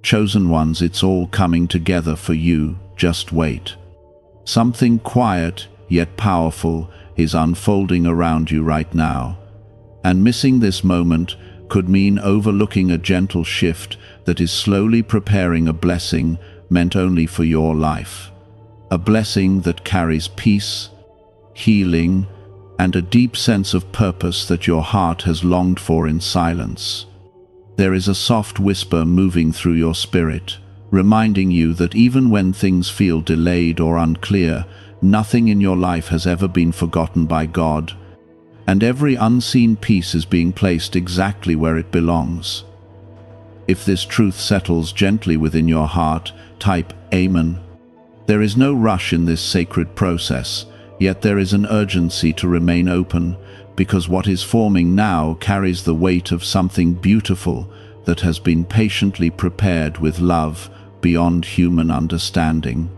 Chosen ones, it's all coming together for you, just wait. Something quiet, yet powerful, is unfolding around you right now. And missing this moment could mean overlooking a gentle shift that is slowly preparing a blessing meant only for your life. A blessing that carries peace, healing, and a deep sense of purpose that your heart has longed for in silence. There is a soft whisper moving through your spirit, reminding you that even when things feel delayed or unclear, nothing in your life has ever been forgotten by God, and every unseen piece is being placed exactly where it belongs. If this truth settles gently within your heart, type Amen. There is no rush in this sacred process, yet there is an urgency to remain open, because what is forming now carries the weight of something beautiful that has been patiently prepared with love beyond human understanding.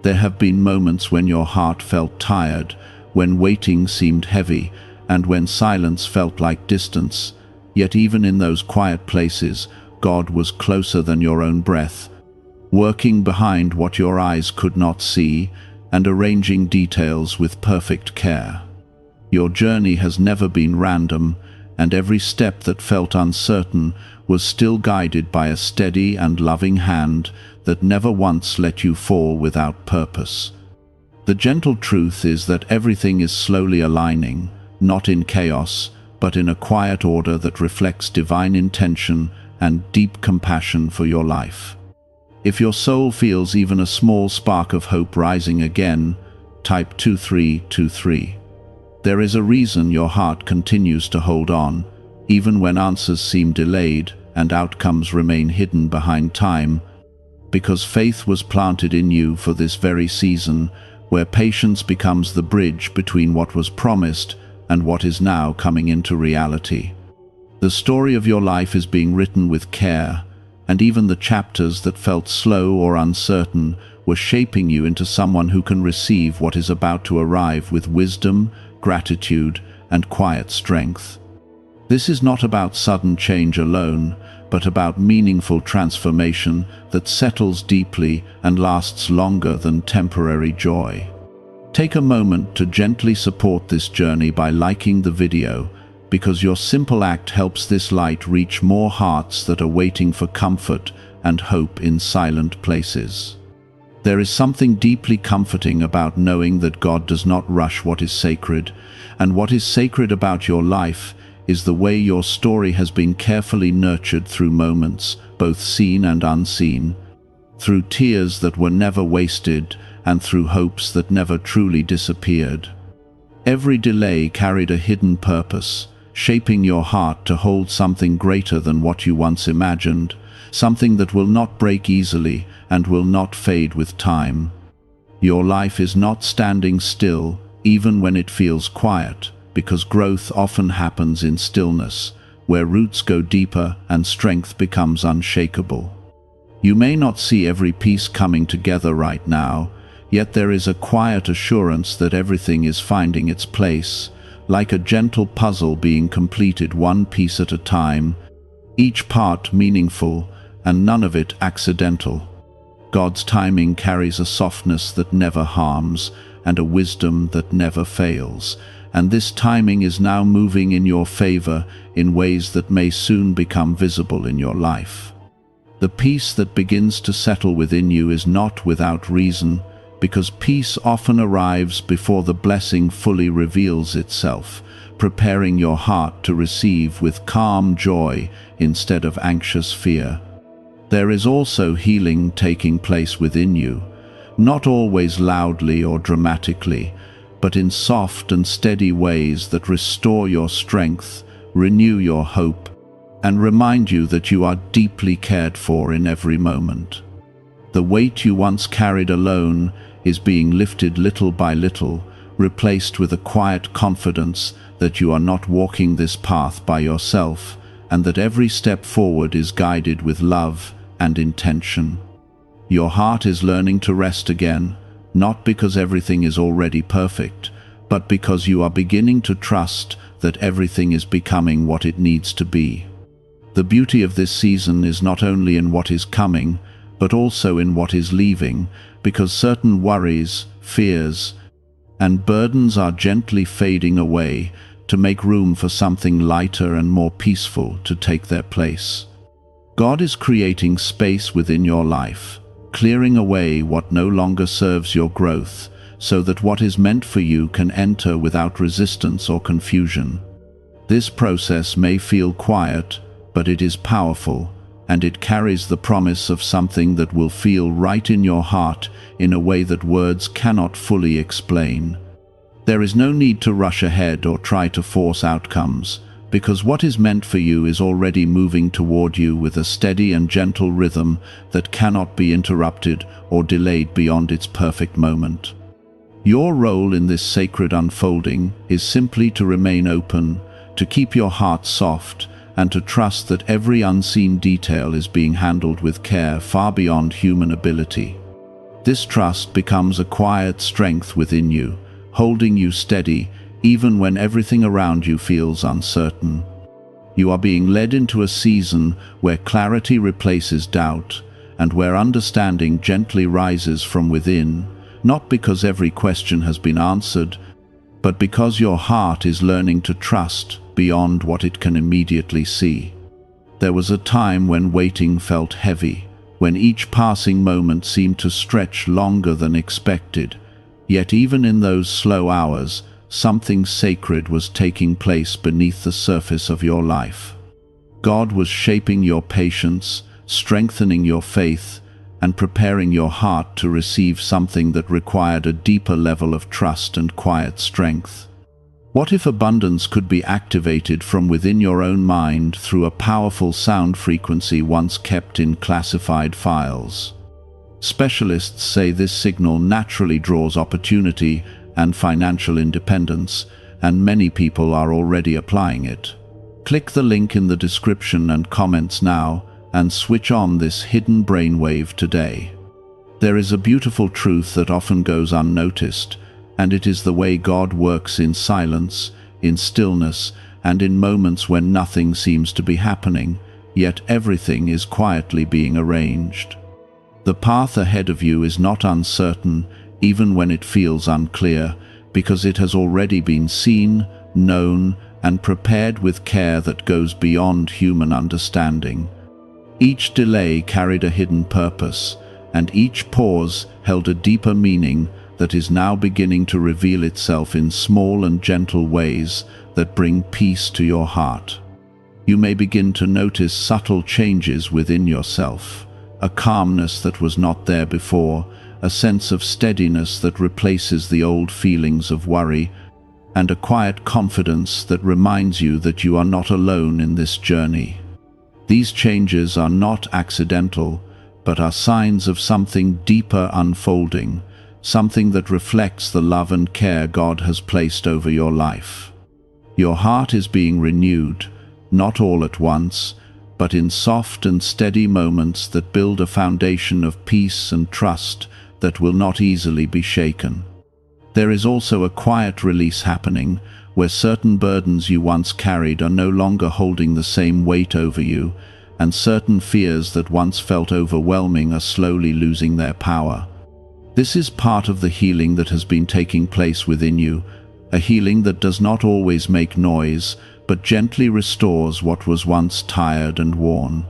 There have been moments when your heart felt tired, when waiting seemed heavy, and when silence felt like distance. Yet even in those quiet places, God was closer than your own breath, working behind what your eyes could not see and arranging details with perfect care. Your journey has never been random, and every step that felt uncertain was still guided by a steady and loving hand that never once let you fall without purpose. The gentle truth is that everything is slowly aligning, not in chaos, but in a quiet order that reflects divine intention and deep compassion for your life. If your soul feels even a small spark of hope rising again, type 2323. There is a reason your heart continues to hold on, even when answers seem delayed and outcomes remain hidden behind time, because faith was planted in you for this very season, where patience becomes the bridge between what was promised and what is now coming into reality. The story of your life is being written with care, and even the chapters that felt slow or uncertain were shaping you into someone who can receive what is about to arrive with wisdom, gratitude, and quiet strength. This is not about sudden change alone, but about meaningful transformation that settles deeply and lasts longer than temporary joy. Take a moment to gently support this journey by liking the video, because your simple act helps this light reach more hearts that are waiting for comfort and hope in silent places. There is something deeply comforting about knowing that God does not rush what is sacred, and what is sacred about your life is the way your story has been carefully nurtured through moments, both seen and unseen, through tears that were never wasted, and through hopes that never truly disappeared. Every delay carried a hidden purpose, shaping your heart to hold something greater than what you once imagined, something that will not break easily and will not fade with time. Your life is not standing still, even when it feels quiet, because growth often happens in stillness, where roots go deeper and strength becomes unshakable. You may not see every piece coming together right now, yet there is a quiet assurance that everything is finding its place, like a gentle puzzle being completed one piece at a time, each part meaningful and none of it accidental. God's timing carries a softness that never harms and a wisdom that never fails, and this timing is now moving in your favor in ways that may soon become visible in your life. The peace that begins to settle within you is not without reason, because peace often arrives before the blessing fully reveals itself, preparing your heart to receive with calm joy instead of anxious fear. There is also healing taking place within you, not always loudly or dramatically, but in soft and steady ways that restore your strength, renew your hope, and remind you that you are deeply cared for in every moment. The weight you once carried alone is being lifted little by little, replaced with a quiet confidence that you are not walking this path by yourself, and that every step forward is guided with love and intention. Your heart is learning to rest again, not because everything is already perfect, but because you are beginning to trust that everything is becoming what it needs to be. The beauty of this season is not only in what is coming, but also in what is leaving, because certain worries, fears, and burdens are gently fading away to make room for something lighter and more peaceful to take their place. God is creating space within your life, clearing away what no longer serves your growth, so that what is meant for you can enter without resistance or confusion. This process may feel quiet, but it is powerful, and it carries the promise of something that will feel right in your heart in a way that words cannot fully explain. There is no need to rush ahead or try to force outcomes, because what is meant for you is already moving toward you with a steady and gentle rhythm that cannot be interrupted or delayed beyond its perfect moment. Your role in this sacred unfolding is simply to remain open, to keep your heart soft, and to trust that every unseen detail is being handled with care far beyond human ability. This trust becomes a quiet strength within you, holding you steady even when everything around you feels uncertain. You are being led into a season where clarity replaces doubt, and where understanding gently rises from within, not because every question has been answered, but because your heart is learning to trust beyond what it can immediately see. There was a time when waiting felt heavy, when each passing moment seemed to stretch longer than expected. Yet even in those slow hours, something sacred was taking place beneath the surface of your life. God was shaping your patience, strengthening your faith, and preparing your heart to receive something that required a deeper level of trust and quiet strength. What if abundance could be activated from within your own mind through a powerful sound frequency once kept in classified files? Specialists say this signal naturally draws opportunity and financial independence, and many people are already applying it. Click the link in the description and comments now, and switch on this hidden brainwave today. There is a beautiful truth that often goes unnoticed, and it is the way God works in silence, in stillness, and in moments when nothing seems to be happening, yet everything is quietly being arranged. The path ahead of you is not uncertain, even when it feels unclear, because it has already been seen, known, and prepared with care that goes beyond human understanding. Each delay carried a hidden purpose, and each pause held a deeper meaning that is now beginning to reveal itself in small and gentle ways that bring peace to your heart. You may begin to notice subtle changes within yourself, a calmness that was not there before, a sense of steadiness that replaces the old feelings of worry, and a quiet confidence that reminds you that you are not alone in this journey. These changes are not accidental, but are signs of something deeper unfolding, something that reflects the love and care God has placed over your life. Your heart is being renewed, not all at once, but in soft and steady moments that build a foundation of peace and trust that will not easily be shaken. There is also a quiet release happening, where certain burdens you once carried are no longer holding the same weight over you, and certain fears that once felt overwhelming are slowly losing their power. This is part of the healing that has been taking place within you, a healing that does not always make noise, but gently restores what was once tired and worn.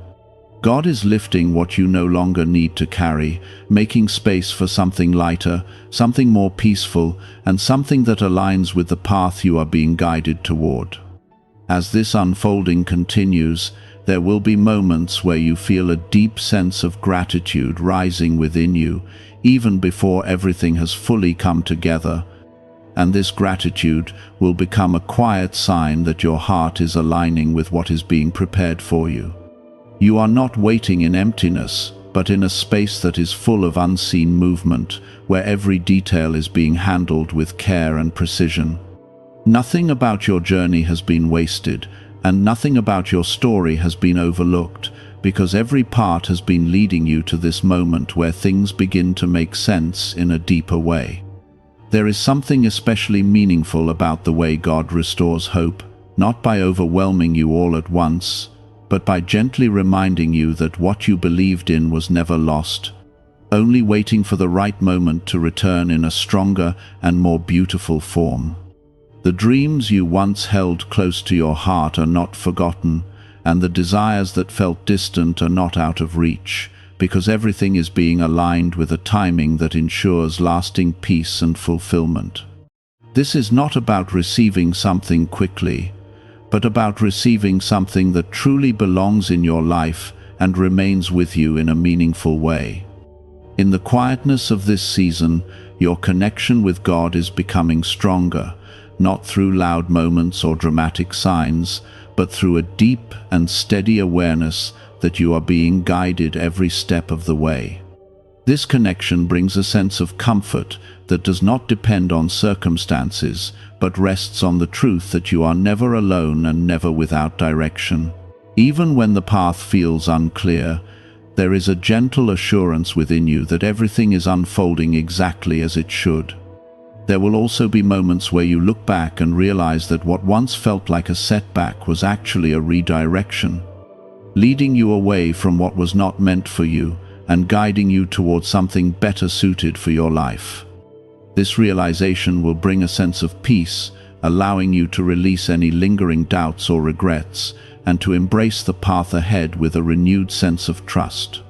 God is lifting what you no longer need to carry, making space for something lighter, something more peaceful, and something that aligns with the path you are being guided toward. As this unfolding continues, there will be moments where you feel a deep sense of gratitude rising within you, even before everything has fully come together. And this gratitude will become a quiet sign that your heart is aligning with what is being prepared for you. You are not waiting in emptiness, but in a space that is full of unseen movement, where every detail is being handled with care and precision. Nothing about your journey has been wasted, and nothing about your story has been overlooked, because every part has been leading you to this moment where things begin to make sense in a deeper way. There is something especially meaningful about the way God restores hope, not by overwhelming you all at once, but by gently reminding you that what you believed in was never lost, only waiting for the right moment to return in a stronger and more beautiful form. The dreams you once held close to your heart are not forgotten, and the desires that felt distant are not out of reach, because everything is being aligned with a timing that ensures lasting peace and fulfillment. This is not about receiving something quickly, but about receiving something that truly belongs in your life and remains with you in a meaningful way. In the quietness of this season, your connection with God is becoming stronger, not through loud moments or dramatic signs, but through a deep and steady awareness that you are being guided every step of the way. This connection brings a sense of comfort that does not depend on circumstances, but rests on the truth that you are never alone and never without direction. Even when the path feels unclear, there is a gentle assurance within you that everything is unfolding exactly as it should. There will also be moments where you look back and realize that what once felt like a setback was actually a redirection, leading you away from what was not meant for you and guiding you towards something better suited for your life. This realization will bring a sense of peace, allowing you to release any lingering doubts or regrets, and to embrace the path ahead with a renewed sense of trust.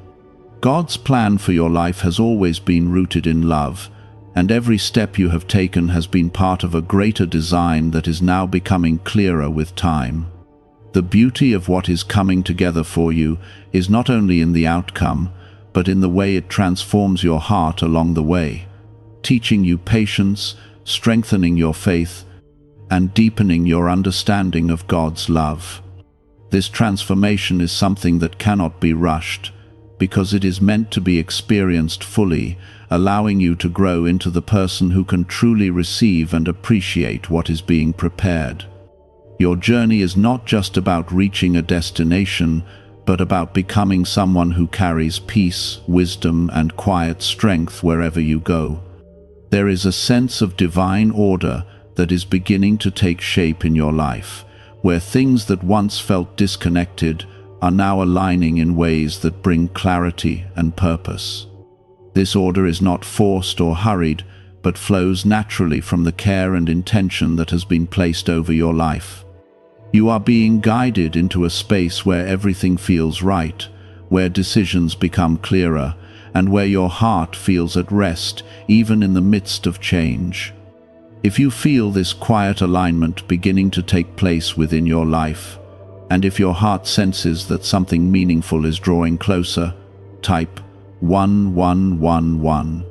God's plan for your life has always been rooted in love, and every step you have taken has been part of a greater design that is now becoming clearer with time. The beauty of what is coming together for you is not only in the outcome, but in the way it transforms your heart along the way, teaching you patience, strengthening your faith, and deepening your understanding of God's love. This transformation is something that cannot be rushed, because it is meant to be experienced fully, allowing you to grow into the person who can truly receive and appreciate what is being prepared. Your journey is not just about reaching a destination, but about becoming someone who carries peace, wisdom, and quiet strength wherever you go. There is a sense of divine order that is beginning to take shape in your life, where things that once felt disconnected are now aligning in ways that bring clarity and purpose. This order is not forced or hurried, but flows naturally from the care and intention that has been placed over your life. You are being guided into a space where everything feels right, where decisions become clearer, and where your heart feels at rest, even in the midst of change. If you feel this quiet alignment beginning to take place within your life, and if your heart senses that something meaningful is drawing closer, type 1111.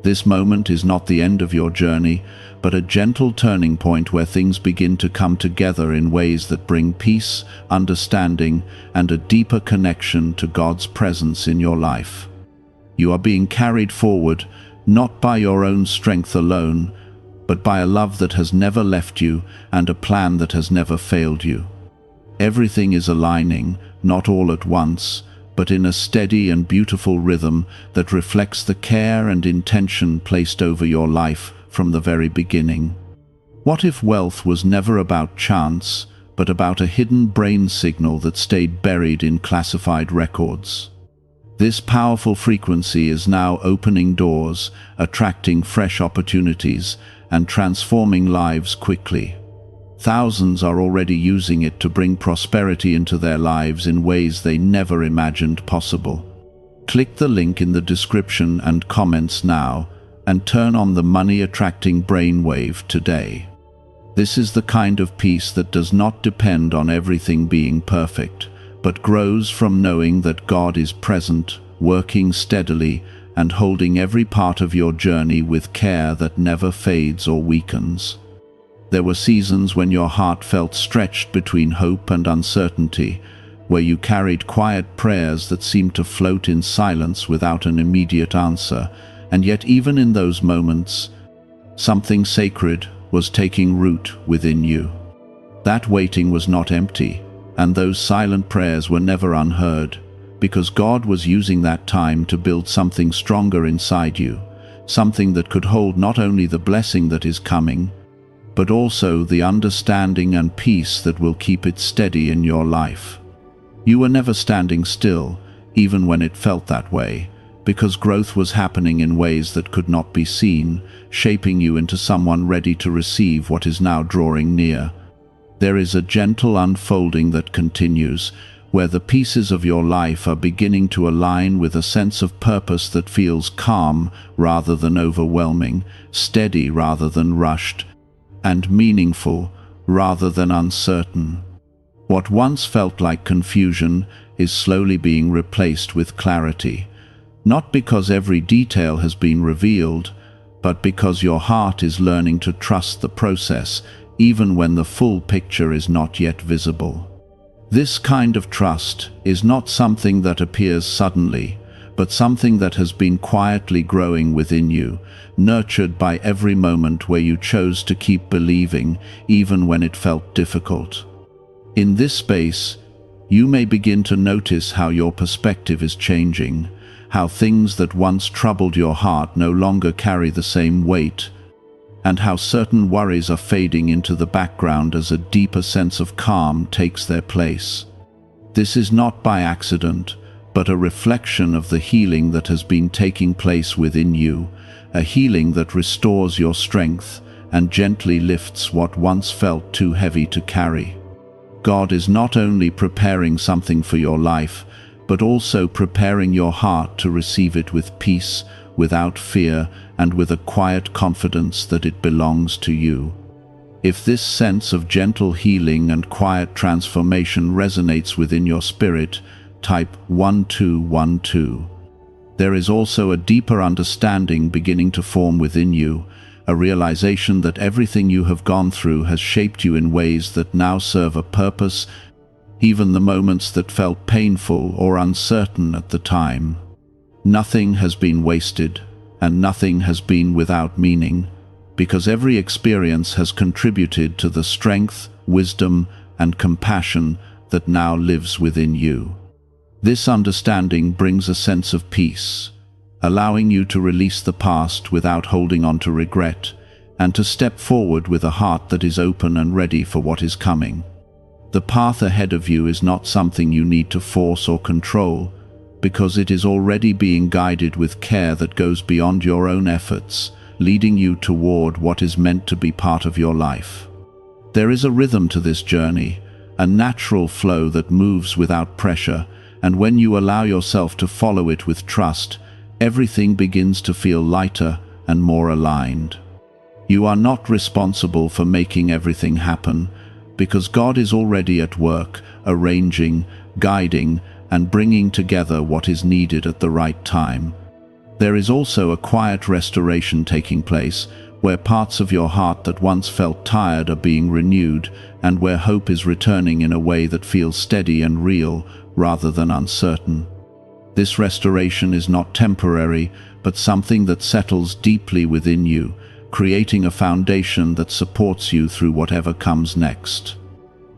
This moment is not the end of your journey, but a gentle turning point where things begin to come together in ways that bring peace, understanding, and a deeper connection to God's presence in your life. You are being carried forward, not by your own strength alone, but by a love that has never left you and a plan that has never failed you. Everything is aligning, not all at once, but in a steady and beautiful rhythm that reflects the care and intention placed over your life from the very beginning. What if wealth was never about chance, but about a hidden brain signal that stayed buried in classified records? This powerful frequency is now opening doors, attracting fresh opportunities, and transforming lives quickly. Thousands are already using it to bring prosperity into their lives in ways they never imagined possible. Click the link in the description and comments now, and turn on the money-attracting brainwave today. This is the kind of peace that does not depend on everything being perfect, but grows from knowing that God is present, working steadily, and holding every part of your journey with care that never fades or weakens. There were seasons when your heart felt stretched between hope and uncertainty, where you carried quiet prayers that seemed to float in silence without an immediate answer, and yet even in those moments, something sacred was taking root within you. That waiting was not empty, and those silent prayers were never unheard, because God was using that time to build something stronger inside you, something that could hold not only the blessing that is coming, but also the understanding and peace that will keep it steady in your life. You were never standing still, even when it felt that way, because growth was happening in ways that could not be seen, shaping you into someone ready to receive what is now drawing near. There is a gentle unfolding that continues, where the pieces of your life are beginning to align with a sense of purpose that feels calm rather than overwhelming, steady rather than rushed, and meaningful rather than uncertain. What once felt like confusion is slowly being replaced with clarity, not because every detail has been revealed, but because your heart is learning to trust the process, even when the full picture is not yet visible. This kind of trust is not something that appears suddenly, but something that has been quietly growing within you, nurtured by every moment where you chose to keep believing, even when it felt difficult. In this space, you may begin to notice how your perspective is changing, how things that once troubled your heart no longer carry the same weight, and how certain worries are fading into the background as a deeper sense of calm takes their place. This is not by accident, but a reflection of the healing that has been taking place within you, a healing that restores your strength and gently lifts what once felt too heavy to carry. God is not only preparing something for your life, but also preparing your heart to receive it with peace, without fear, and with a quiet confidence that it belongs to you. If this sense of gentle healing and quiet transformation resonates within your spirit, type 1212. There is also a deeper understanding beginning to form within you, a realization that everything you have gone through has shaped you in ways that now serve a purpose, even the moments that felt painful or uncertain at the time. Nothing has been wasted, and nothing has been without meaning, because every experience has contributed to the strength, wisdom, and compassion that now lives within you. This understanding brings a sense of peace, allowing you to release the past without holding on to regret, and to step forward with a heart that is open and ready for what is coming. The path ahead of you is not something you need to force or control, because it is already being guided with care that goes beyond your own efforts, leading you toward what is meant to be part of your life. There is a rhythm to this journey, a natural flow that moves without pressure, and when you allow yourself to follow it with trust, everything begins to feel lighter and more aligned. You are not responsible for making everything happen, because God is already at work, arranging, guiding, and bringing together what is needed at the right time. There is also a quiet restoration taking place, where parts of your heart that once felt tired are being renewed, and where hope is returning in a way that feels steady and real, rather than uncertain. This restoration is not temporary, but something that settles deeply within you, creating a foundation that supports you through whatever comes next.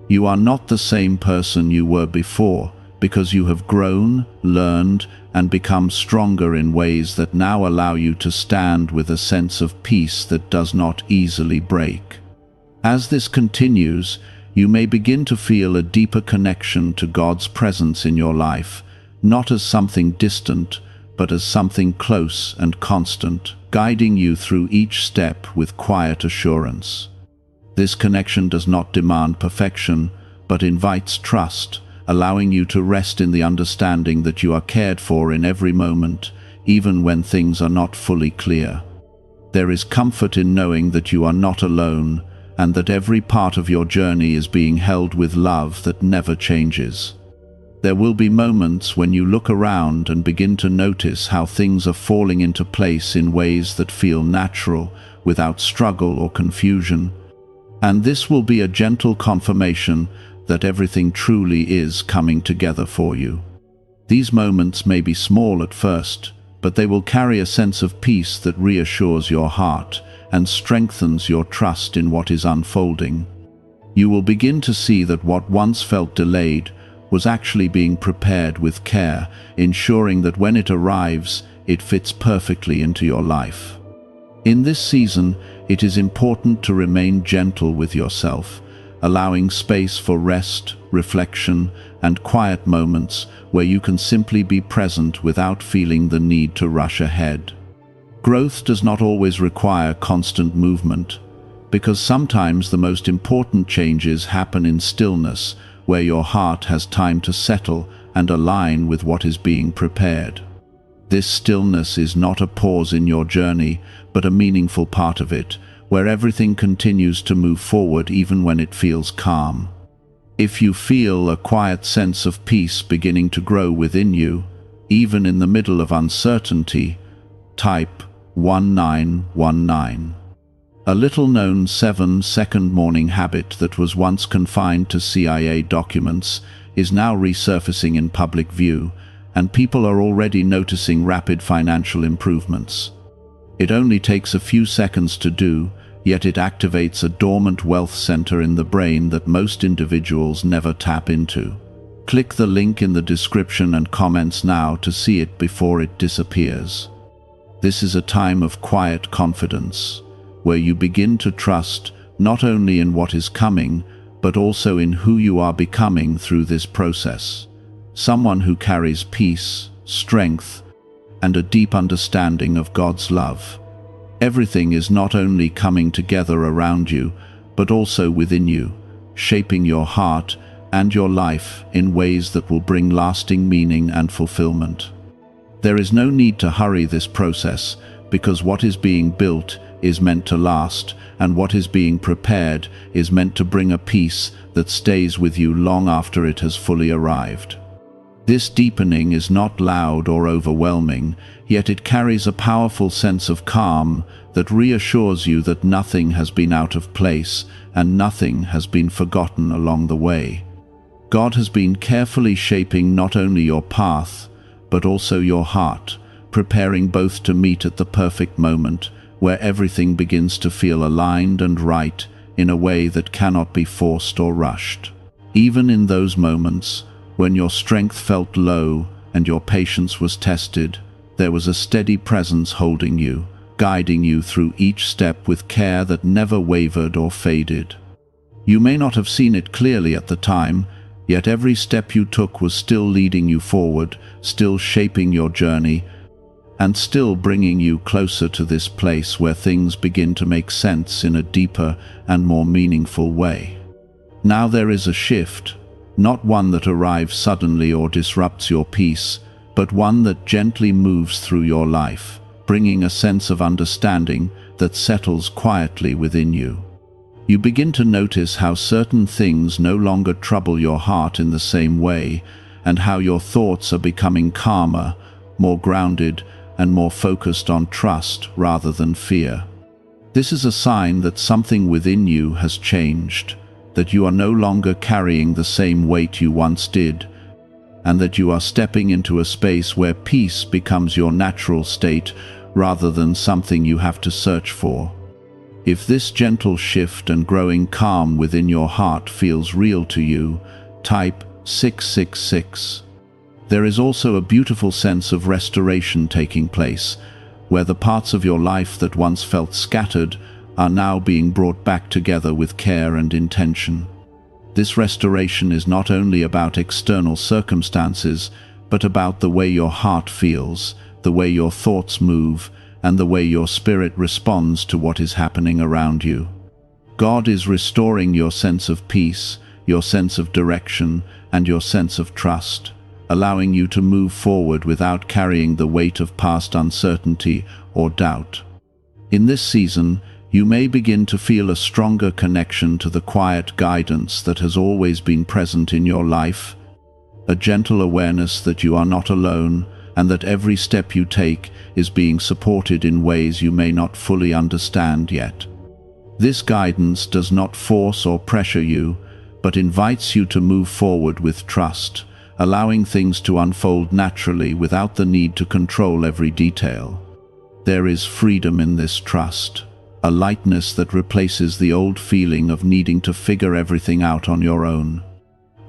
You are not the same person you were before, because you have grown, learned, and become stronger in ways that now allow you to stand with a sense of peace that does not easily break. As this continues, you may begin to feel a deeper connection to God's presence in your life, not as something distant, but as something close and constant, guiding you through each step with quiet assurance. This connection does not demand perfection, but invites trust, allowing you to rest in the understanding that you are cared for in every moment, even when things are not fully clear. There is comfort in knowing that you are not alone, and that every part of your journey is being held with love that never changes. There will be moments when you look around and begin to notice how things are falling into place in ways that feel natural, without struggle or confusion. And this will be a gentle confirmation that everything truly is coming together for you. These moments may be small at first, but they will carry a sense of peace that reassures your heart and strengthens your trust in what is unfolding. You will begin to see that what once felt delayed was actually being prepared with care, ensuring that when it arrives, it fits perfectly into your life. In this season, it is important to remain gentle with yourself, allowing space for rest, reflection, and quiet moments where you can simply be present without feeling the need to rush ahead. Growth does not always require constant movement, because sometimes the most important changes happen in stillness, where your heart has time to settle and align with what is being prepared. This stillness is not a pause in your journey, but a meaningful part of it, where everything continues to move forward even when it feels calm. If you feel a quiet sense of peace beginning to grow within you, even in the middle of uncertainty, type 1919. A little-known 7-second morning habit that was once confined to CIA documents is now resurfacing in public view, and people are already noticing rapid financial improvements. It only takes a few seconds to do, yet it activates a dormant wealth center in the brain that most individuals never tap into. Click the link in the description and comments now to see it before it disappears. This is a time of quiet confidence, where you begin to trust not only in what is coming, but also in who you are becoming through this process. Someone who carries peace, strength, and a deep understanding of God's love. Everything is not only coming together around you, but also within you, shaping your heart and your life in ways that will bring lasting meaning and fulfillment. There is no need to hurry this process, because what is being built is meant to last, and what is being prepared is meant to bring a peace that stays with you long after it has fully arrived. This deepening is not loud or overwhelming, yet it carries a powerful sense of calm that reassures you that nothing has been out of place and nothing has been forgotten along the way. God has been carefully shaping not only your path, but also your heart, preparing both to meet at the perfect moment, where everything begins to feel aligned and right in a way that cannot be forced or rushed. Even in those moments, when your strength felt low and your patience was tested, there was a steady presence holding you, guiding you through each step with care that never wavered or faded. You may not have seen it clearly at the time, yet every step you took was still leading you forward, still shaping your journey, and still bringing you closer to this place where things begin to make sense in a deeper and more meaningful way. Now there is a shift, not one that arrives suddenly or disrupts your peace, but one that gently moves through your life, bringing a sense of understanding that settles quietly within you. You begin to notice how certain things no longer trouble your heart in the same way, and how your thoughts are becoming calmer, more grounded, and more focused on trust rather than fear. This is a sign that something within you has changed, that you are no longer carrying the same weight you once did, and that you are stepping into a space where peace becomes your natural state rather than something you have to search for. If this gentle shift and growing calm within your heart feels real to you, type 666. There is also a beautiful sense of restoration taking place, where the parts of your life that once felt scattered are now being brought back together with care and intention. This restoration is not only about external circumstances, but about the way your heart feels, the way your thoughts move, and the way your spirit responds to what is happening around you. God is restoring your sense of peace, your sense of direction, and your sense of trust, allowing you to move forward without carrying the weight of past uncertainty or doubt. In this season, you may begin to feel a stronger connection to the quiet guidance that has always been present in your life, a gentle awareness that you are not alone and that every step you take is being supported in ways you may not fully understand yet. This guidance does not force or pressure you, but invites you to move forward with trust, allowing things to unfold naturally without the need to control every detail. There is freedom in this trust, a lightness that replaces the old feeling of needing to figure everything out on your own.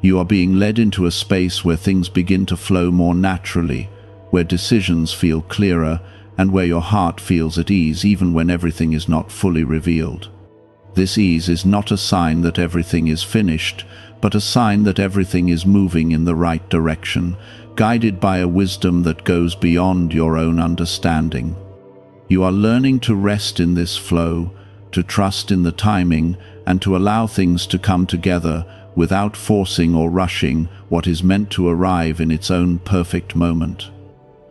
You are being led into a space where things begin to flow more naturally, where decisions feel clearer, and where your heart feels at ease even when everything is not fully revealed. This ease is not a sign that everything is finished, but a sign that everything is moving in the right direction, guided by a wisdom that goes beyond your own understanding. You are learning to rest in this flow, to trust in the timing, and to allow things to come together without forcing or rushing what is meant to arrive in its own perfect moment.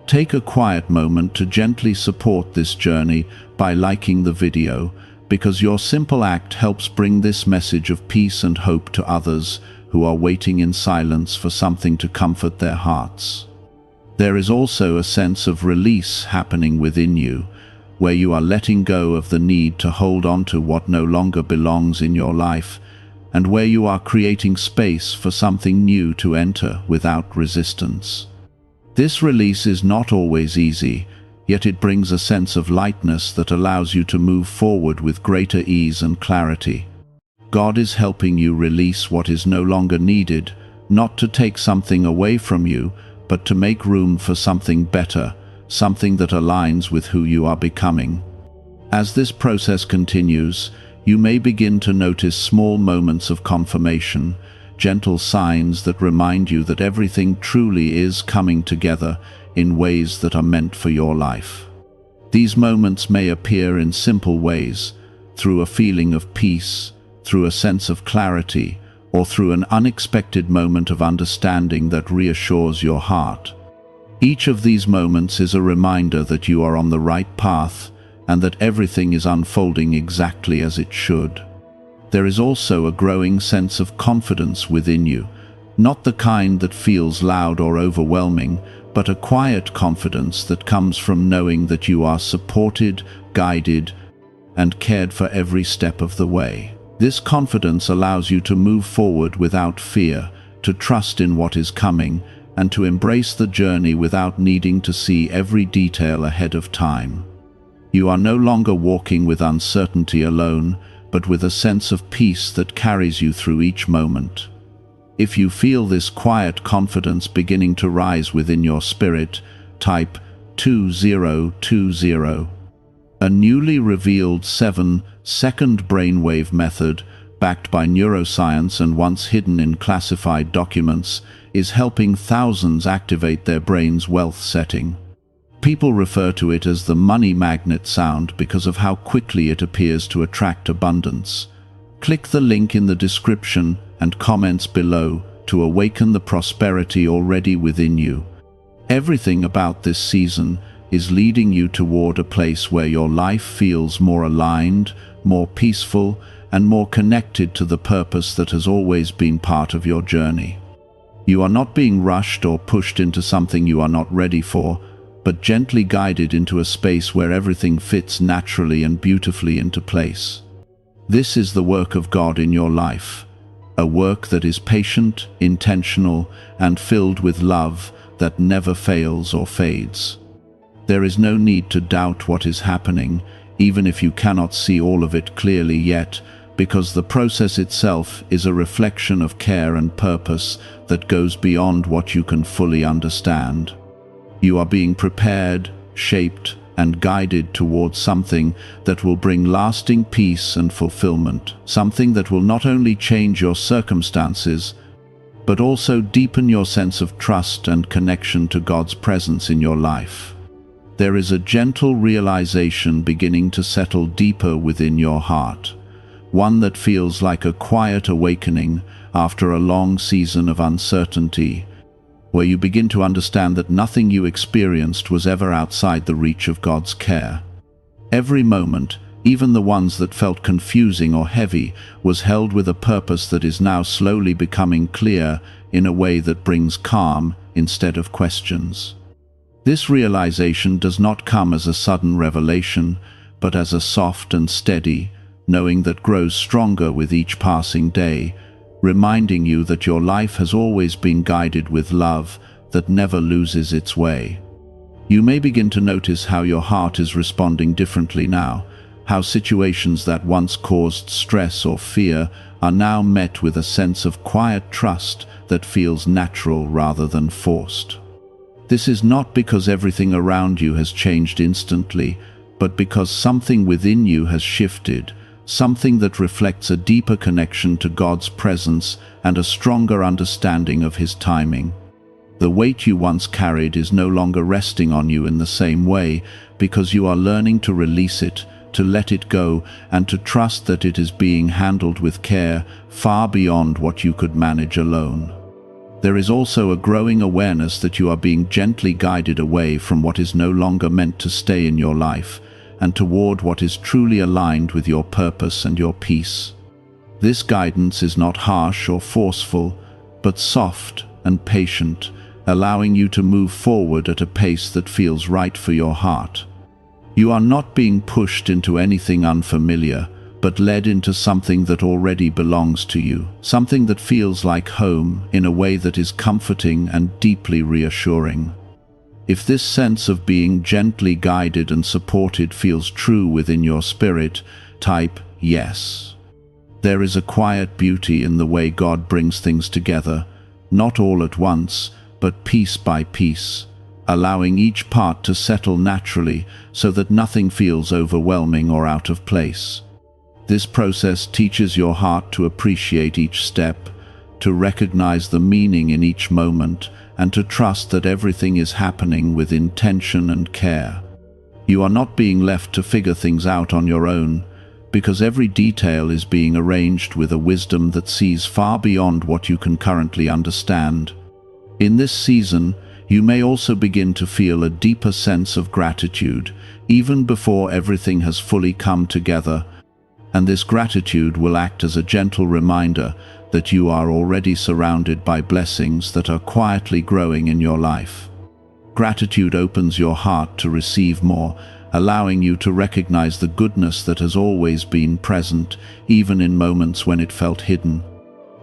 Take a quiet moment to gently support this journey by liking the video, because your simple act helps bring this message of peace and hope to others who are waiting in silence for something to comfort their hearts. There is also a sense of release happening within you, where you are letting go of the need to hold on to what no longer belongs in your life, and where you are creating space for something new to enter without resistance. This release is not always easy, yet it brings a sense of lightness that allows you to move forward with greater ease and clarity. God is helping you release what is no longer needed, not to take something away from you, but to make room for something better, something that aligns with who you are becoming. As this process continues, you may begin to notice small moments of confirmation, gentle signs that remind you that everything truly is coming together in ways that are meant for your life. These moments may appear in simple ways, through a feeling of peace, through a sense of clarity, or through an unexpected moment of understanding that reassures your heart. Each of these moments is a reminder that you are on the right path and that everything is unfolding exactly as it should. There is also a growing sense of confidence within you, not the kind that feels loud or overwhelming, but a quiet confidence that comes from knowing that you are supported, guided, and cared for every step of the way. This confidence allows you to move forward without fear, to trust in what is coming, and to embrace the journey without needing to see every detail ahead of time. You are no longer walking with uncertainty alone, but with a sense of peace that carries you through each moment. If you feel this quiet confidence beginning to rise within your spirit, type 2020. A newly revealed 7-second brainwave method, backed by neuroscience and once hidden in classified documents, is helping thousands activate their brain's wealth setting. People refer to it as the money magnet sound because of how quickly it appears to attract abundance. Click the link in the description and comments below to awaken the prosperity already within you. Everything about this season is leading you toward a place where your life feels more aligned, more peaceful, and more connected to the purpose that has always been part of your journey. You are not being rushed or pushed into something you are not ready for, but gently guided into a space where everything fits naturally and beautifully into place. This is the work of God in your life, a work that is patient, intentional, and filled with love that never fails or fades. There is no need to doubt what is happening, even if you cannot see all of it clearly yet, because the process itself is a reflection of care and purpose that goes beyond what you can fully understand. You are being prepared, shaped, and guided towards something that will bring lasting peace and fulfillment, something that will not only change your circumstances, but also deepen your sense of trust and connection to God's presence in your life. There is a gentle realization beginning to settle deeper within your heart, one that feels like a quiet awakening after a long season of uncertainty, where you begin to understand that nothing you experienced was ever outside the reach of God's care. Every moment, even the ones that felt confusing or heavy, was held with a purpose that is now slowly becoming clear in a way that brings calm instead of questions. This realization does not come as a sudden revelation, but as a soft and steady knowing that grows stronger with each passing day, reminding you that your life has always been guided with love that never loses its way. You may begin to notice how your heart is responding differently now, how situations that once caused stress or fear are now met with a sense of quiet trust that feels natural rather than forced. This is not because everything around you has changed instantly, but because something within you has shifted, something that reflects a deeper connection to God's presence and a stronger understanding of His timing. The weight you once carried is no longer resting on you in the same way, because you are learning to release it, to let it go, and to trust that it is being handled with care, far beyond what you could manage alone. There is also a growing awareness that you are being gently guided away from what is no longer meant to stay in your life, and toward what is truly aligned with your purpose and your peace. This guidance is not harsh or forceful, but soft and patient, allowing you to move forward at a pace that feels right for your heart. You are not being pushed into anything unfamiliar, but led into something that already belongs to you, something that feels like home in a way that is comforting and deeply reassuring. If this sense of being gently guided and supported feels true within your spirit, type yes. There is a quiet beauty in the way God brings things together, not all at once, but piece by piece, allowing each part to settle naturally so that nothing feels overwhelming or out of place. This process teaches your heart to appreciate each step, to recognize the meaning in each moment, and to trust that everything is happening with intention and care. You are not being left to figure things out on your own, because every detail is being arranged with a wisdom that sees far beyond what you can currently understand. In this season, you may also begin to feel a deeper sense of gratitude, even before everything has fully come together, and this gratitude will act as a gentle reminder that you are already surrounded by blessings that are quietly growing in your life. Gratitude opens your heart to receive more, allowing you to recognize the goodness that has always been present, even in moments when it felt hidden.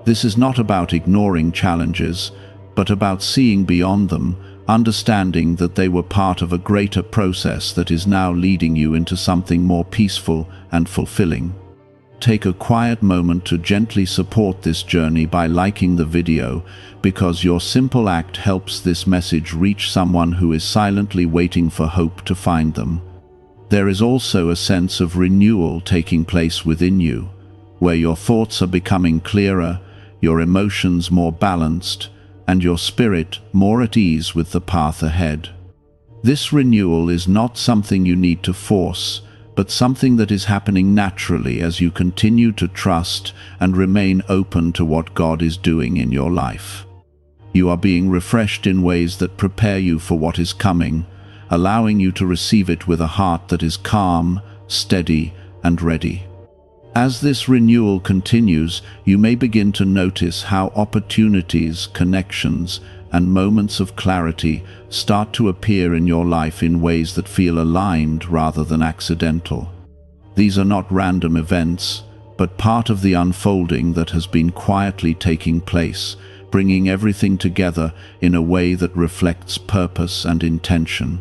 This is not about ignoring challenges, but about seeing beyond them, understanding that they were part of a greater process that is now leading you into something more peaceful and fulfilling. Take a quiet moment to gently support this journey by liking the video, because your simple act helps this message reach someone who is silently waiting for hope to find them. There is also a sense of renewal taking place within you, where your thoughts are becoming clearer, your emotions more balanced, and your spirit more at ease with the path ahead. This renewal is not something you need to force, but something that is happening naturally as you continue to trust and remain open to what God is doing in your life. You are being refreshed in ways that prepare you for what is coming, allowing you to receive it with a heart that is calm, steady, and ready. As this renewal continues, you may begin to notice how opportunities, connections, and moments of clarity start to appear in your life in ways that feel aligned rather than accidental. These are not random events, but part of the unfolding that has been quietly taking place, bringing everything together in a way that reflects purpose and intention.